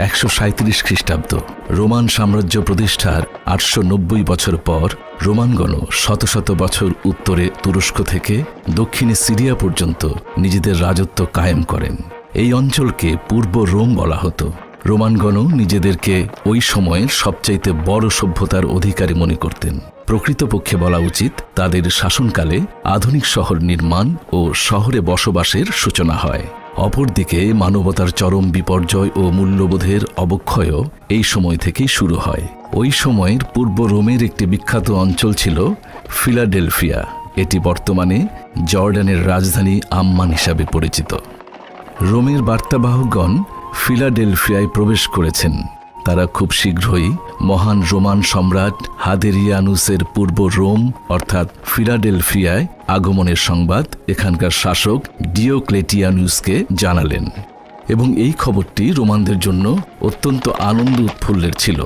137 খ্রিস্টাব্দ। রোমান সাম্রাজ্য প্রতিষ্ঠার 890 বছর পর রোমানগণ শত শত বছর উত্তরে তুরস্ক থেকে দক্ষিণে সিরিয়া পর্যন্ত নিজেদের রাজত্ব কায়েম করেন। এই অঞ্চলকে পূর্ব রোম বলা হতো। রোমানগণ নিজেদেরকে ওই সময়ের সবচাইতে বড় সভ্যতার অধিকারী মনে করতেন। প্রকৃতপক্ষে বলা উচিত তাদের শাসনকালে আধুনিক শহর নির্মাণ ও শহরে বসবাসের সূচনা হয়। অপরদিকে মানবতার চরম বিপর্যয় ও মূল্যবোধের অবক্ষয়ও এই সময় থেকেই শুরু হয়। ওই সময়ের পূর্ব রোমের একটি বিখ্যাত অঞ্চল ছিল ফিলাডেলফিয়া। এটি বর্তমানে জর্ডানের রাজধানী আম্মান হিসাবে পরিচিত। রোমের বার্তাবাহকগণ ফিলাডেলফিয়ায় প্রবেশ করেছেন। তারা খুব শীঘ্রই মহান রোমান সম্রাট হাদেরিয়ানুসের পূর্ব রোম অর্থাৎ ফিলাডেলফিয়ায় আগমনের সংবাদ এখানকার শাসক ডিওক্লেটিয়ানুসকে জানালেন, এবং এই খবরটি রোমানদের জন্য অত্যন্ত আনন্দ উৎফুল্লের ছিল।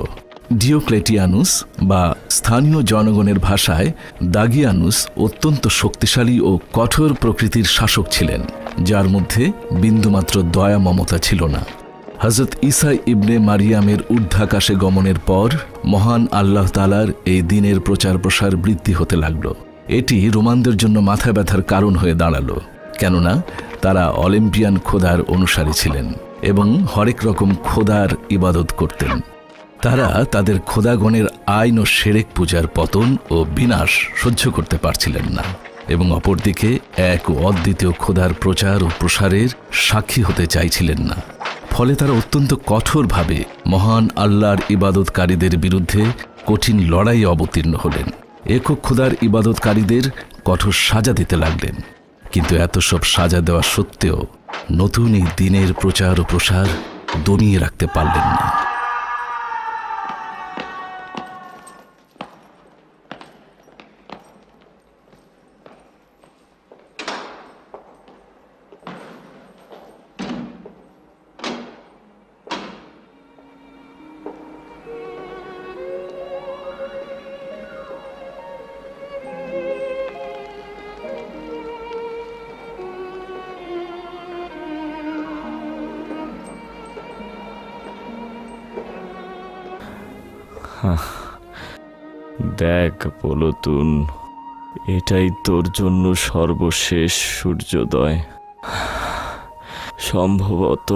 ডিওক্লেটিয়ানুস বা স্থানীয় জনগণের ভাষায় দাগিয়ানুস অত্যন্ত শক্তিশালী ও কঠোর প্রকৃতির শাসক ছিলেন, যার মধ্যে বিন্দুমাত্র দয়া মমতা ছিল না। হযরত ঈসা ইবনে মারিয়ামের ঊর্ধ্বাকাশে গমনের পর মহান আল্লাহ তাআলার এই দিনের প্রচার প্রসার বৃদ্ধি হতে লাগল। এটি রোমানদের জন্য মাথা ব্যথার কারণ হয়ে দাঁড়ালো, কেননা তারা অলিম্পিয়ান খোদার অনুসারী ছিলেন এবং হরেক রকম খোদার ইবাদত করতেন। তারা তাদের খোদাগণের আইন ও সেরেক পূজার পতন ও বিনাশ সহ্য করতে পারছিলেন না, এবং অপরদিকে এক অদ্বিতীয় খোদার প্রচার ও প্রসারের সাক্ষী হতে চাইছিলেন না। ফলে তারা অত্যন্ত কঠোরভাবে মহান আল্লাহর ইবাদতকারীদের বিরুদ্ধে কঠিন লড়াইয়ে অবতীর্ণ হলেন। একক খোদার ইবাদতকারীদের কঠোর সাজা দিতে লাগলেন। কিন্তু এত সব সাজা দেওয়া সত্ত্বেও নতুন এই দিনের প্রচার ও প্রসার দমিয়ে রাখতে পারলেন না। দেখ পলতুন, এটাই তোর জন্য সর্বশেষ সূর্যোদয়। সম্ভবত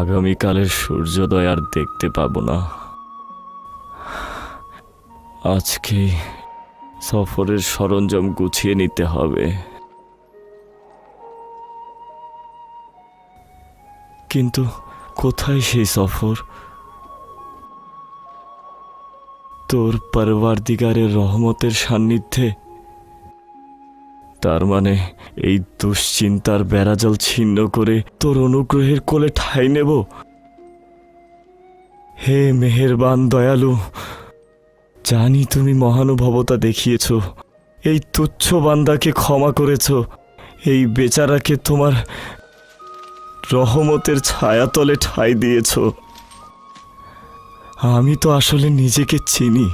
আগামীকালের সূর্যোদয় আর দেখতে পাবো না। আজকে সফরের সরঞ্জাম গুছিয়ে নিতে হবে। কিন্তু কোথায় সেই সফর? তোর পরওয়ারদিগারের রহমতের সান্নিধ্যে। তার মানে এই দুশ্চিন্তার বেড়াজাল ছিন্ন করে তোর অনুগ্রহের কোলে ঠাঁই নেব। হে মেহেরবান দয়ালু, জানি তুমি মহানুভবতা দেখিয়েছ, এই তুচ্ছ বান্দাকে ক্ষমা করেছ, এই বেচারাকে তোমার রহমতের ছায়াতলে ঠাঁই দিয়েছ। আমি তো আসলে নিজেকে চিনি।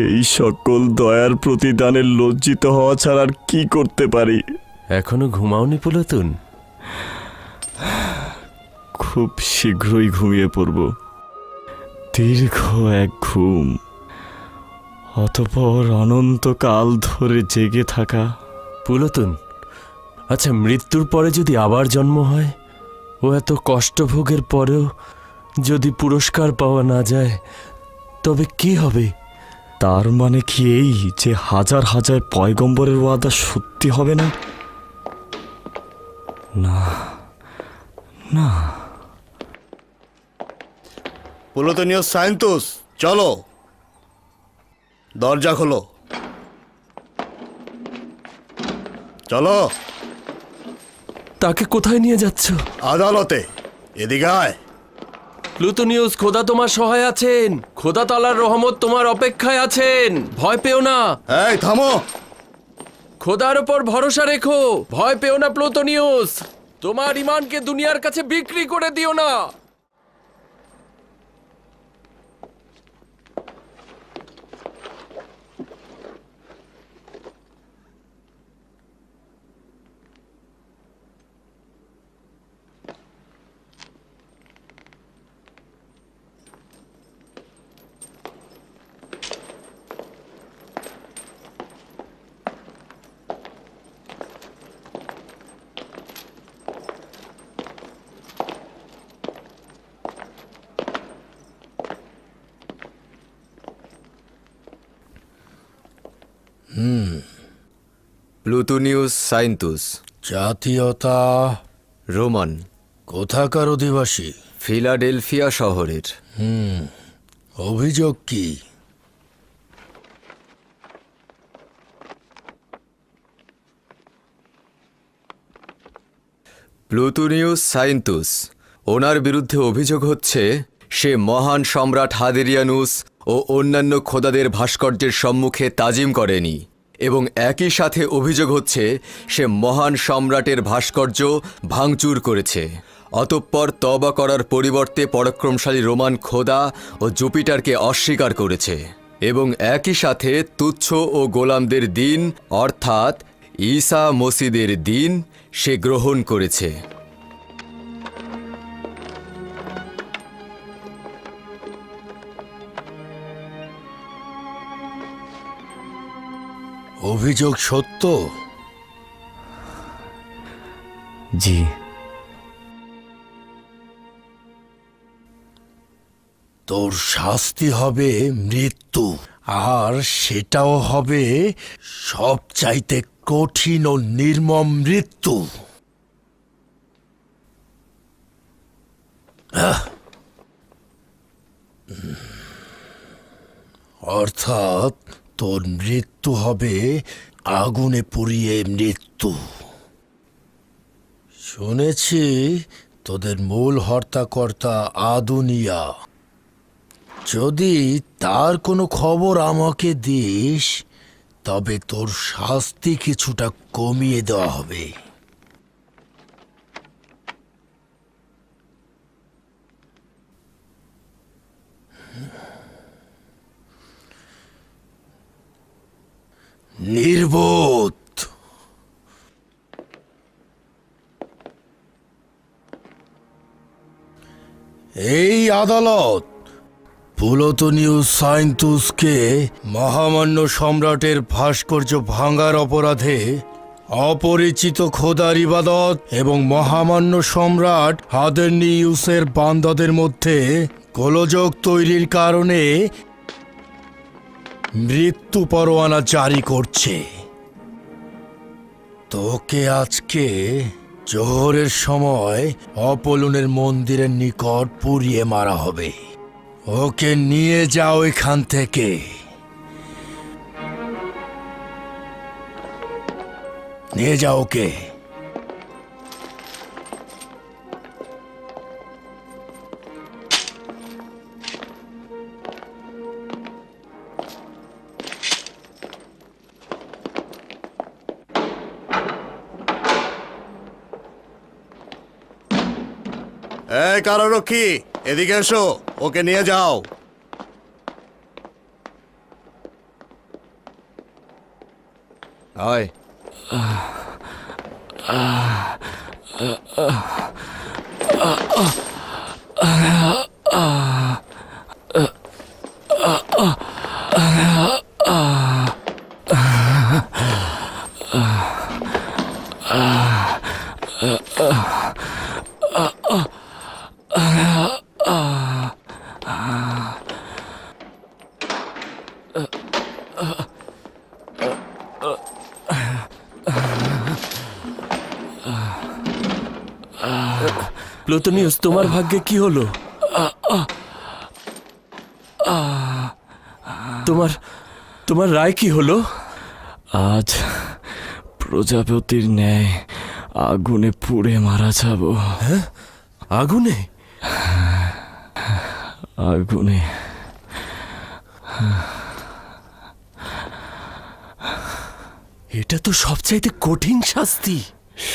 এই সকল দয়ার প্রতিদানে লজ্জিত হওয়া ছাড়া আর কি করতে পারি? এখনো ঘুমাওনি পুলাতুন? খুব শীঘ্রই ঘুমিয়ে পড়ব। দীর্ঘ এক ঘুম, অতঃপর অনন্তকাল ধরে জেগে থাকা। পুলাতুন, আচ্ছা, মৃত্যুর পরে যদি আবার জন্ম হয় ও এত কষ্টভোগের পরেও যদি পুরস্কার পাওয়া না যায়, তবে কি হবে? তার মানে কি এই যে হাজার হাজার পয়গম্বরের ওয়াদা সত্যি হবে না? না না। পুলতনিয়াস সাইন্তুস, চলো, দরজা খোলো, চলো। তাকে কোথায় নিয়ে যাচ্ছ? আদালতে। এদিকে আয়। প্লুটোনিয়াস, খোদা তোমার সহায় আছেন। খোদা তাআলার রহমত তোমার অপেক্ষায় আছেন। ভয় পেও না। এই থামো। খোদার উপর ভরসা রেখো। ভয় পেও না প্লুটোনিয়াস। তোমার ঈমানকে দুনিয়ার কাছে বিক্রি করে দিও না। প্লুটোনিউস সাইন্তুস, জাতীয়তা রোমান, কোথাকার অধিবাসী? ফিলাডেলফিয়া শহরের। অভিযোগ কি? প্লুটোনিউস সাইন্তুস, ওনার বিরুদ্ধে অভিযোগ হচ্ছে সে মহান সম্রাট হাদেরিয়ানুস ও অন্যান্য খোদাদের ভাস্কর্যের সম্মুখে তাজিম করেনি, এবং একই সাথে অভিযোগ হচ্ছে সে মহান সম্রাটের ভাস্কর্য ভাঙচুর করেছে। অতঃপর তওবা করার পরিবর্তে পরাক্রমশালী রোমান খোদা ও জুপিটারকে অস্বীকার করেছে, এবং একই সাথে তুচ্ছ ও গোলামদের দিন অর্থাৎ ঈসা মসিদের দিন সে গ্রহণ করেছে। অভিযোগ সত্য? জি। তোর শাস্তি হবে মৃত্যু, আর সেটাও হবে সবচাইতে কঠিন ও নির্মম মৃত্যু। অর্থাৎ তোর মৃত্যু হবে আগুনে পুড়িয়ে মৃত্যু। শুনেছি তোদের মূল হর্তাকর্তা আদুনিয়া। যদি তার কোনো খবর আমাকে দিস, তবে তোর শাস্তি কিছুটা কমিয়ে দেওয়া হবে। নির্বোধ! এই আদালত প্লুটোনিউস সাইন্তুসকে মহামান্য সম্রাটের ভাস্কর্য ভাঙার অপরাধে অপরিচিত খোদার ইবাদত এবং মহামান্য সম্রাট হাদেরনিউসের বান্দাদের মধ্যে গোলযোগ তৈরির কারণে মৃত্যু পরোয়ানা জারি করছে। তোকে আজকে জোহরের সময় অপোলনের মন্দিরের নিকট পুড়িয়ে মারা হবে। ওকে নিয়ে যাও এখান থেকে। নিয়ে যাও ওকে। এই কারারক্ষী, এদিকে এসো, ওকে নিয়ে যাও। আয়। প্লুটোনিউস, তোমার ভাগ্যে কি হলো? তোমার তোমার রায় কি হলো? আজ প্রজাপতির ন্যায় আগুনে পুড়ে মারা যাব। হ্যাঁ, আগুনে? আগুনে। এটা তো সবচাইতে কঠিন শাস্তি।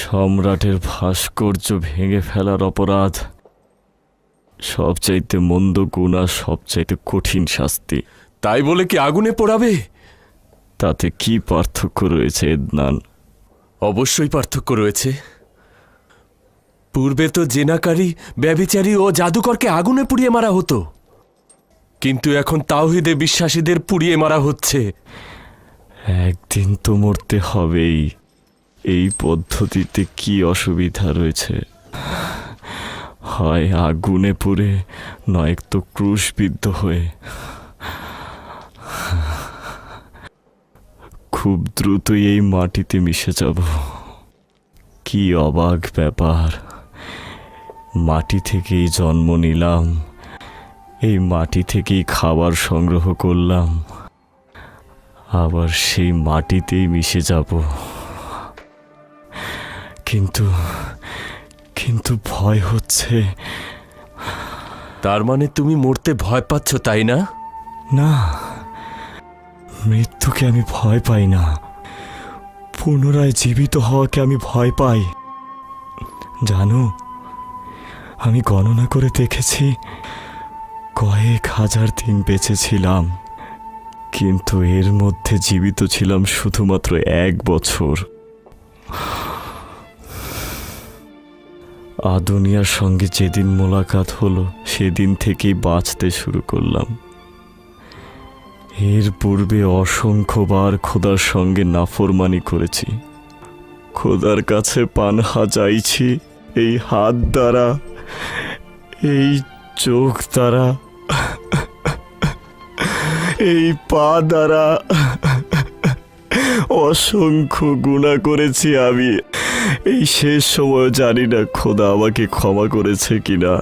সম্রাটের ভাস্কর্য ভেঙে ফেলার অপরাধ সবচাইতে মন্দ গুণ আর সবচাইতে কঠিন শাস্তি। তাই বলে কি আগুনে পোড়াবে? তাতে কি পার্থক্য রয়েছে এদনান? অবশ্যই পার্থক্য রয়েছে। পূর্বে তো জেনাকারী, ব্যভিচারী ও জাদুকরকে আগুনে পুড়িয়ে মারা হতো, কিন্তু এখন তাওহীদে বিশ্বাসীদের পুড়িয়ে মারা হচ্ছে। একদিন তো মরতে হবেই। এই পদ্ধতিতে কি অসুবিধা রয়েছে? হয় আগুনে পুড়ে, নয়তো ক্রুশবিদ্ধ হয়ে। খুব দ্রুতই এই মাটিতে মিশে যাব। কি অবাক ব্যাপার, মাটি থেকেই জন্ম নিলাম, এই মাটি থেকেই খাবার সংগ্রহ করলাম, আবার সেই মাটিতেই মিশে যাব। কিন্তু কিন্তু ভয় হচ্ছে। তার মানে তুমি মরতে ভয় পাচ্ছ, তাই না? না, মৃত্যুকে আমি ভয় পাই না, পুনরায় জীবিত হওয়াকে আমি ভয় পাই। জানো, আমি গণনা করে দেখেছি, কয়েক হাজার দিন বেঁচে ছিলাম, কিন্তু এর মধ্যে জীবিত ছিলাম শুধুমাত্র 1 বছর। দুনিয়ার সঙ্গে যেদিন মোলাকাত হলো সেদিন থেকেই বাঁচতে শুরু করলাম। এর পূর্বে অসংখ্যবার খোদার সঙ্গে নাফরমানি করেছি, খোদার কাছে পানহা চাইছি এই হাত দ্বারা, এই চোখ দ্বারা, এই পা দ্বারা। অসংখ্য গুনাহ করেছি আমি। এই শেষ সময় জানি না খোদা আমাকে ক্ষমা করেছে কিনা।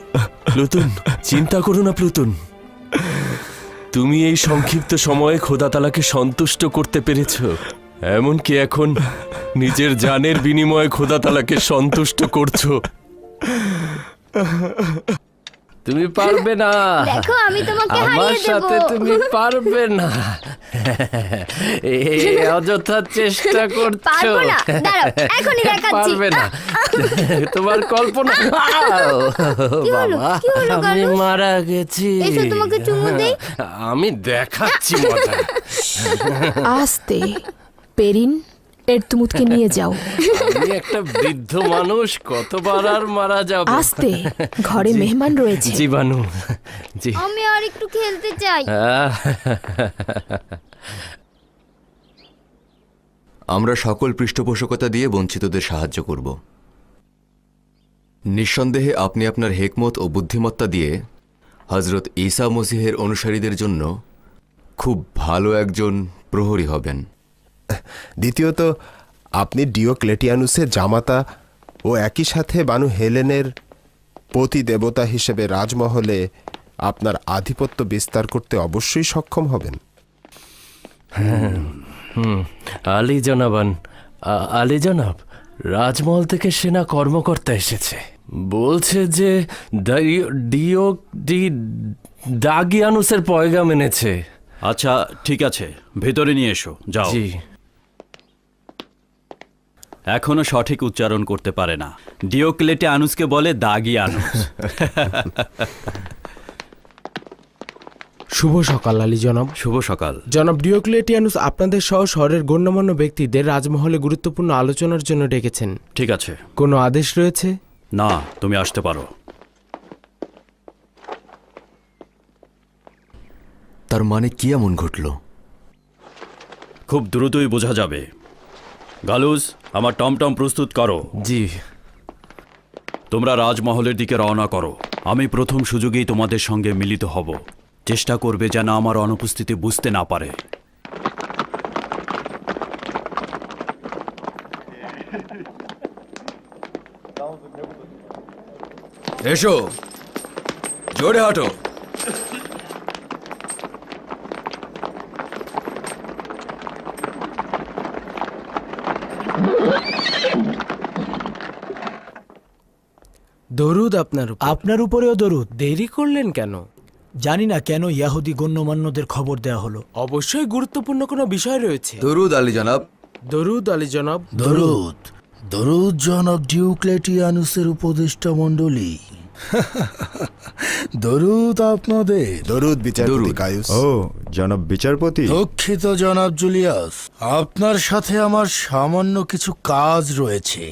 প্লুতুন, চিন্তা করো না প্লুতুন। তুমি এই সংক্ষিপ্ত সময়ে খোদা তাআলাকে সন্তুষ্ট করতে পেরেছো, এমনকি এখন নিজের জানের বিনিময়ে খোদা তাআলাকে সন্তুষ্ট করছো। তুমি পারবে না, দেখো আমি তোমাকে আমার হারিয়ে দেব। সাথে তুমি পারবে না। এই অযথা চেষ্টা করছো। পারবো না, দাঁড়াও, এখনই দেখাচ্ছি। পারবে না, তোমার কল্পনা। কি হলো? বাবা, কি হলো আমি গালু? মারা গেছি। এসো তোমাকে চুমু দেই। আমি দেখাচ্ছি মজা। আস্তে, পেরিন, এরতুমুতকে নিয়ে যাও। আমি একটা বৃদ্ধ মানুষ, কতবার আর মারা যাব। আস্তে, ঘরে মেহমান রয়েছে। জীবাণু, জি। আমি আর একটু খেলতে চাই। আমরা সকল পৃষ্ঠপোষকতা দিয়ে বঞ্চিতদের সাহায্য করব। নিঃসন্দেহে আপনি আপনার হেকমত ও বুদ্ধিমত্তা দিয়ে হজরত ঈসা মসিহের অনুসারীদের জন্য খুব ভালো একজন প্রহরী হবেন। দ্বিতীয়ত, আপনি ডিওক্লেটিয়ানুসের জামাতা ও একই সাথে বানু হেলেনের পতি দেবতা হিসেবে রাজমহলে আপনার আধিপত্য বিস্তার করতে অবশ্যই সক্ষম হবেন। আলী জনাবান, আলী জনাব, রাজমহল থেকে সেনা কর্মকর্তা এসেছে। বলছে যে ডাগিয়ানুসের পয়গাম এনেছে। আচ্ছা, ঠিক আছে, ভেতরে নিয়ে এসো, যাও। জি। এখনো সঠিক উচ্চারণ করতে পারে না। ডিওক্লেটিয়ানুসকে বলে দাগিয়ানুস। শুভ সকাল আলী জনাব। শুভ সকাল জনাব ডিওক্লেটিয়ানুস আপনাদের সহ শহরের গণ্যমান্য ব্যক্তিদের রাজমহলে গুরুত্বপূর্ণ আলোচনার জন্য ডেকেছেন। ঠিক আছে। কোনো আদেশ রয়েছে? না, তুমি আসতে পারো। তার মানে কি এমন ঘটল? খুব দ্রুতই বোঝা যাবে। গালুস, আমার টমটম প্রস্তুত করো। জি। তোমরা রাজমহলের দিকে রওনা করো। আমি প্রথম সুযোগেই তোমাদের সঙ্গে মিলিত হব। চেষ্টা করবে যেন আমার অনুপস্থিতি বুঝতে না পারে। এসো, জোরে হাঁটো। দরুদ আপনার উপরেও দরুদ। দেরি করলেন কেন? জানি না কেন ইয়াহুদি গণ্যমান্যদের খবর দেয়া হলো। অবশ্যই গুরুত্বপূর্ণ কোনো বিষয় রয়েছে। দরুদ আলী জনাব। দরুদ আলী জনাব। দরুদ, দরুদ জনাব ডিওক্লেটিয়ানুসের উপদেষ্টা মণ্ডলী। দরুদ আপনাদের। দরুদ বিচারপতি গায়ুস। ও জনাব বিচারপতি। দুঃখিত জনাব জুলিয়াস, আপনার সাথে আমার সামান্য কিছু কাজ রয়েছে।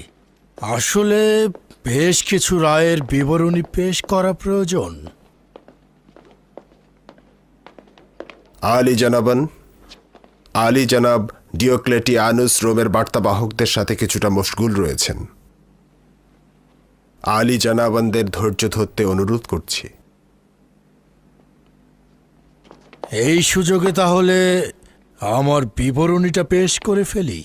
আসলে বেশ কিছু রায়ের বিবরণী পেশ করা প্রয়োজন। আলী জনাবান, আলী জনাব ডিওক্লেটিয়ানুস রোমের বার্তাবাহকদের সাথে কিছুটা মশগুল রয়েছেন। আলী জনাবানদের ধৈর্য ধরতে অনুরোধ করছি। এই সুযোগে তাহলে আমার বিবরণীটা পেশ করে ফেলি।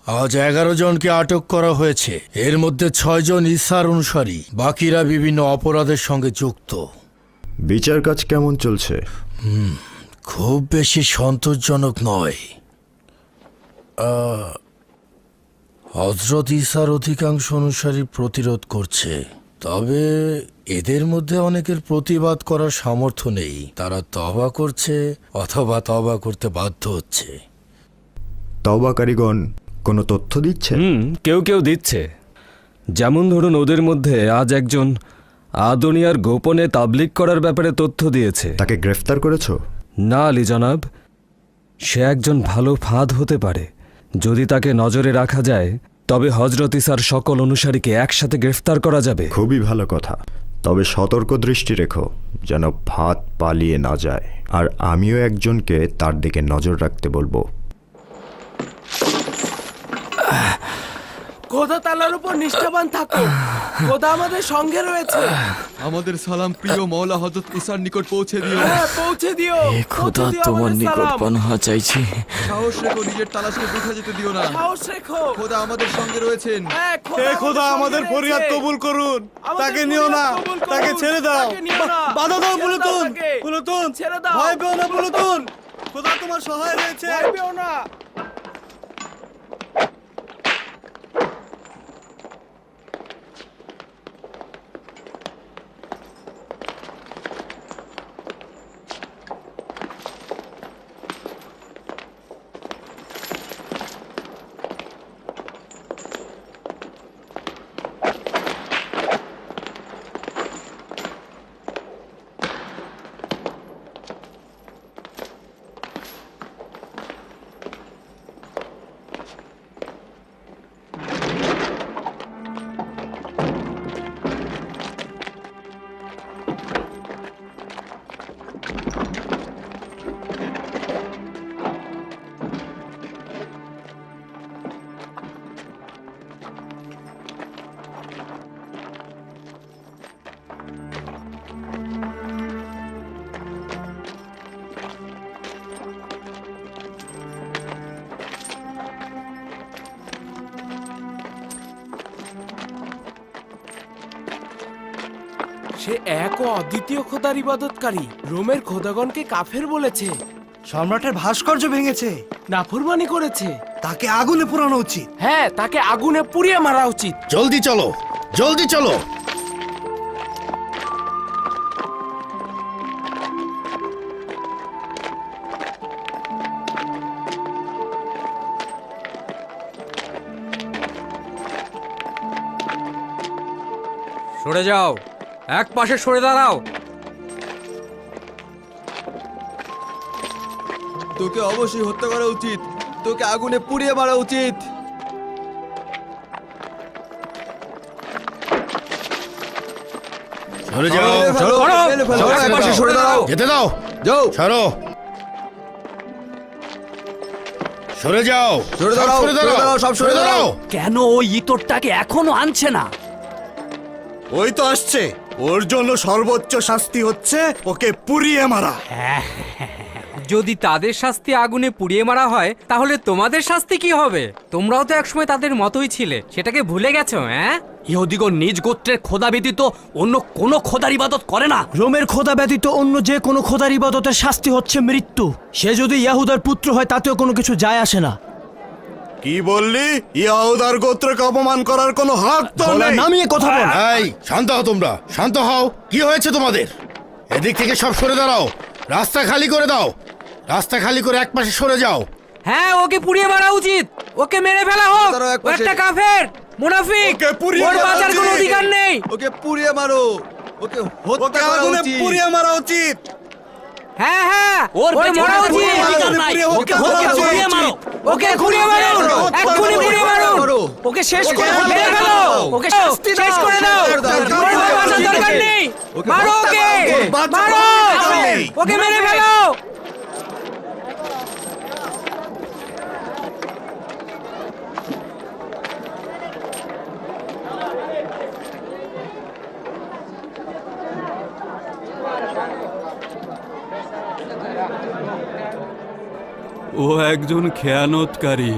আজ 11 জনকে আটক করা হয়েছে। এর মধ্যে 6 জন ঈসার অনুসারী, বাকিরা বিভিন্ন অপরাধের সঙ্গে যুক্ত। বিচার কাজ কেমন চলছে? খুব বেশি সন্তোষজনক নয়। হযরত ঈসার অধিকাংশ অনুসারী প্রতিরোধ করছে, তবে এদের মধ্যে অনেকের প্রতিবাদ করার সামর্থ্য নেই। তারা তওবা করছে অথবা তওবা করতে বাধ্য হচ্ছে। তওবাকারীগণ কোনো তথ্য দিচ্ছে? কেউ কেউ দিচ্ছে। যেমন ধরুন, ওদের মধ্যে আজ একজন আদনিয়ার গোপনে তাবলিগ করার ব্যাপারে তথ্য দিয়েছে। তাকে গ্রেফতার করেছো? না আলী জনাব, সে একজন ভালো ফাঁদ হতে পারে। যদি তাকে নজরে রাখা যায় তবে হযরত ঈসার সকল অনুসারীকে একসাথে গ্রেফতার করা যাবে। খুবই ভালো কথা, তবে সতর্ক দৃষ্টি রেখো যেন ফাঁদ পালিয়ে না যায়। আর আমিও একজনকে তার দিকে নজর রাখতে বলবো। খোদা তাআলার উপর নিষ্ঠাবান থাকো। খোদা আমাদের সঙ্গে রয়েছে। আমাদের সালাম প্রিয় মওলা হযরত ঈসার নিকট পৌঁছে দিও। হ্যাঁ, পৌঁছে দিও। খোদা তোমার নিকট পানাহা চাইছি। সাহস রেখো, নিজের তালাশকে বৃথা যেতে দিও না। সাহস রেখো। খোদা আমাদের সঙ্গে রয়েছেন। হ্যাঁ, হে খোদা, আমাদের ফরিয়াদ কবুল করুন। তাকে নিও না, তাকে ছেড়ে দাও। বাধা দাও পুলুতুন, পুলুতুন, ছেড়ে দাও। ভয় পেও না পুলুতুন। খোদা তোমার সহায় রয়েছে। ভয় পেও না। সে এক ও অদ্বিতীয় খোদার ইবাদতকারী। রোমের খোদাগণকে কাফের বলেছে, সম্রাটের ভাস্কর্য ভেঙেছে, নাফরমানি করেছে। তাকে আগুনে পোড়ানো উচিত। হ্যাঁ, তাকে আগুনে পুড়িয়ে মারা উচিত। জলদি চলো, জলদি চলো। সরে যাও, এক পাশে সরে দাঁড়াও। তোকে অবশ্যই হত্যা করা উচিত। তোকে আগুনে পুড়িয়ে মারা উচিত। সরে যাও, একপাশে সরে দাঁড়াও। যেতে দাও, যাও, সরো, সরে যাও, সরে দাঁড়াও, সরে দাঁড়াও, সব সরে দাঁড়াও। কেন ওই ইতরটাকে এখনো আনছে না? ওই তো আসছে। ওর জন্য সর্বোচ্চ শাস্তি হচ্ছে ওকে পুড়িয়ে মারা। যদি তাদের শাস্তি আগুনে পুড়িয়ে মারা হয় তাহলে তোমাদের শাস্তি কি হবে? তোমরাও তো একসময় তাদের মতোই ছিলে, সেটাকে ভুলে গেছো? হ্যাঁ, ইহুদিগণ নিজ গোত্রের খোদা ব্যতীত অন্য কোনো খোদার ইবাদত করে না। রোমের খোদা ব্যতীত অন্য যে কোনো খোদার ইবাদতের শাস্তি হচ্ছে মৃত্যু। সে যদি ইয়াহুদার পুত্র হয় তাতেও কোনো কিছু যায় আসে না। কি বললি? ইয়াহুদার গোত্রকে অপমান করার কোনো হক তো নেই। নামিয়ে কথা বল। এই শান্ত হও, তোমরা শান্ত হও। কি হয়েছে তোমাদের? এদিক থেকে সব সরে দাঁড়াও, রাস্তা খালি করে দাও। রাস্তা খালি করে এক পাশে সরে যাও। হ্যাঁ, ওকে পুড়িয়ে মারা উচিত। ওকে মেরে ফেলা হোক। তারাও এক ও পাশে। একটা কাফের, মুনাফিক। ওকে পুড়িয়ে ওর মারা বাঁচার কোনো উচিত। অধিকার নেই। ওকে পুড়িয়ে মারো। ওকে হত্যা ওকে করা আগুনে উচিত। পুড়িয়ে মারা উচিত। হ্যাঁ হ্যাঁ, ওর বেঁচে মরা থাকার উচিত। কোনো অধিকার নাই। ওকে হত্যা পুড়িয়ে মারো। ওকে পুড়িয়ে মারুন, এক্ষুনি পুড়িয়ে মারুন। ওকে শেষ করে ওকে মেরে ফেলো। ওকে শাস্তি দাও। শেষ করে দাও। দাও। ওর বাঁচার দরকার নেই। ওকে মারো ওকে, বাঁচার মারো দরকার নেই। ওকে, মেরে ফেলো। ও একজন খেয়ানতকারী।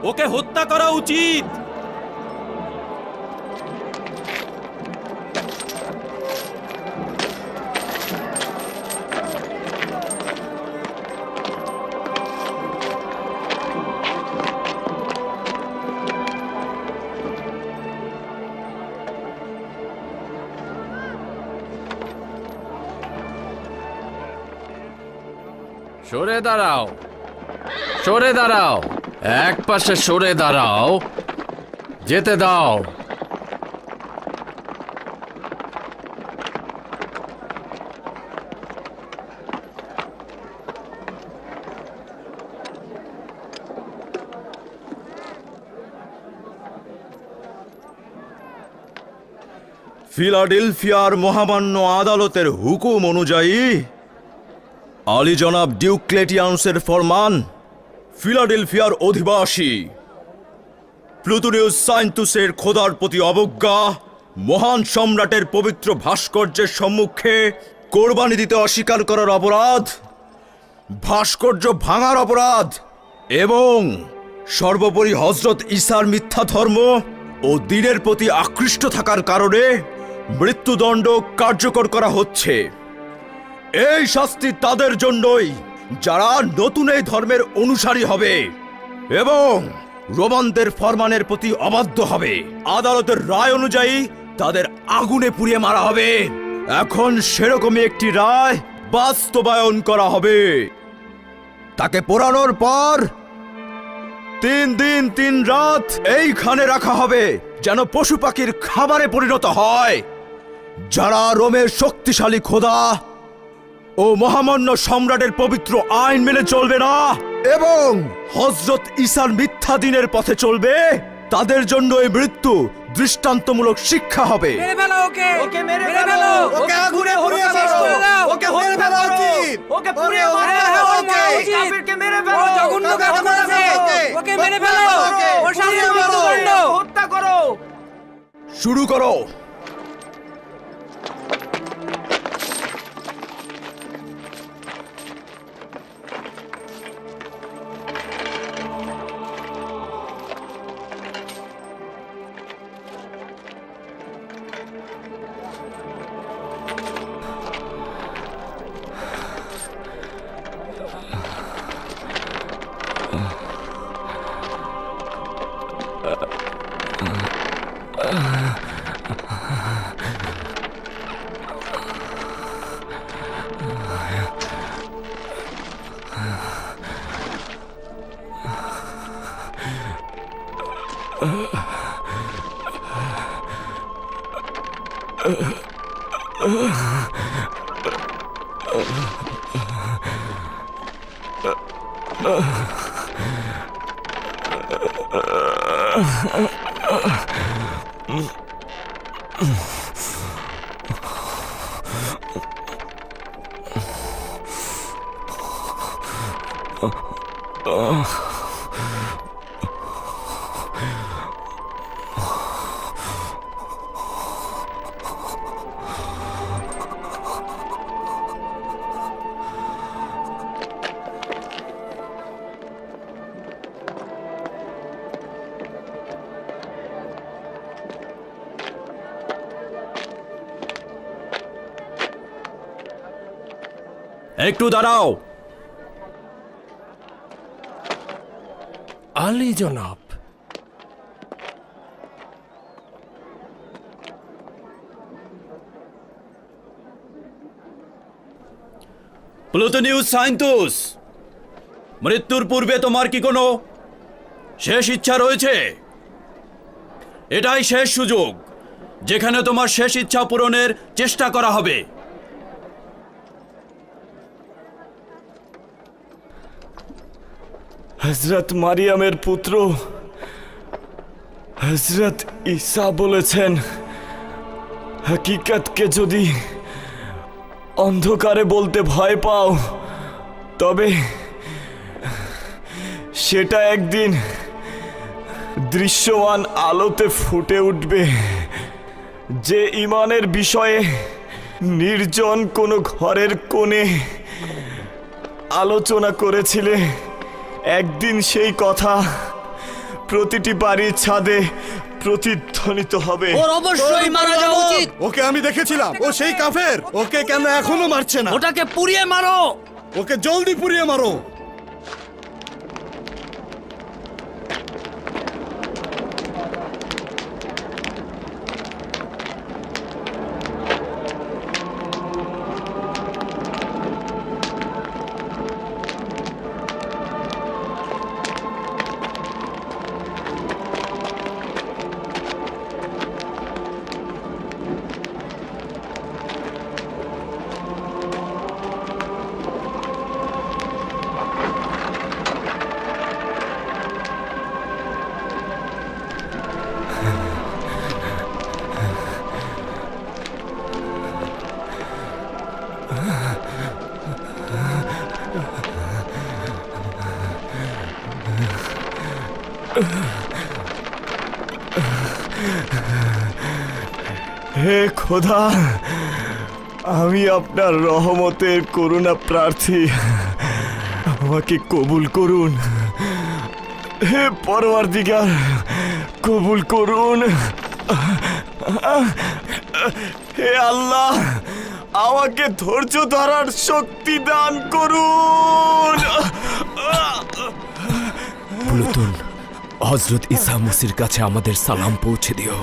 ওকে হত্যা করা উচিত। সরে দাঁড়াও, সরে দাঁড়াও, এক পাশে সরে দাঁড়াও, যেতে দাও। ফিলাডেলফিয়ার মহামান্য আদালতের হুকুম অনুযায়ী আলী জনাব ডিওক্লেটিয়ানুসের ফরমান, ফিলাডেলফিয়ার অধিবাসী প্লুটোনিয়াস সাইন্তুসের খোদার প্রতি অবজ্ঞা, মহান সম্রাটের পবিত্র ভাস্কর্যের সম্মুখে কোরবানি দিতে অস্বীকার করার অপরাধ, ভাস্কর্য ভাঙার অপরাধ এবং সর্বোপরি হযরত ঈসার মিথ্যা ধর্ম ও দ্বীনের প্রতি আকৃষ্ট থাকার কারণে মৃত্যুদণ্ড কার্যকর করা হচ্ছে। এই শাস্তি তাদের জন্যই যারা নতুন এই ধর্মের অনুসারী হবে এবং রোমানদের ফরমানের প্রতি অবাধ্য হবে। আদালতের রায় অনুযায়ী তাদের আগুনে পুড়িয়ে মারা হবে। এখন সেরকমই একটি রায় বাস্তবায়ন করা হবে। তাকে পোড়ানোর পর 3 দিন 3 রাত এইখানে রাখা হবে, যেন পশু পাখির খাবারে পরিণত হয়। যারা রোমের শক্তিশালী খোদা ও মহামান্য সম্রাটের পবিত্র আইন মেনে চলবে না এবং হযরত ঈসার মিথ্যা দ্বীনের পথে চলবে, তাদের জন্য এই মৃত্যু দৃষ্টান্তমূলক শিক্ষা হবে। শুরু করো। একটু দাঁড়াও। আলী জনাব, প্লুটোনিয়াস সাইন্তুস, মৃত্যুর পূর্বে তোমার কি কোনো শেষ ইচ্ছা রয়েছে? এটাই শেষ সুযোগ যেখানে তোমার শেষ ইচ্ছা পূরণের চেষ্টা করা হবে। হযরত মারিয়ামের পুত্র হযরত ঈসা বলেছেন, হাকিকতকে যদি অন্ধকারে বলতে ভয় পাও, তবে সেটা একদিন দৃশ্যমান আলোতে ফুটে উঠবে। যে ইমানের বিষয়ে নির্জন কোনো ঘরের কোণে আলোচনা করেছিলে, একদিন সেই কথা প্রতিটি বাড়ির ছাদে প্রতিধ্বনিত হবে। ওর অবশ্যই মারা যাওয়া উচিত। ওকে আমি দেখেছিলাম, ও সেই কাফের। ওকে কেন এখনো মারছে না? ওটাকে পুড়িয়ে মারো। ওকে জলদি পুড়িয়ে মারো। হে খোদা, আমি আপনার রহমতের করুণা প্রার্থী, আমাকে কবুল করুন। হে পরওয়ারদিগার, কবুল করুন। হে আল্লাহ, আমাকে ধৈর্য ধরার শক্তি দান করুন। প্লুটন, হজরত ঈসা মসির কাছে আমাদের সালাম পৌঁছে দিও।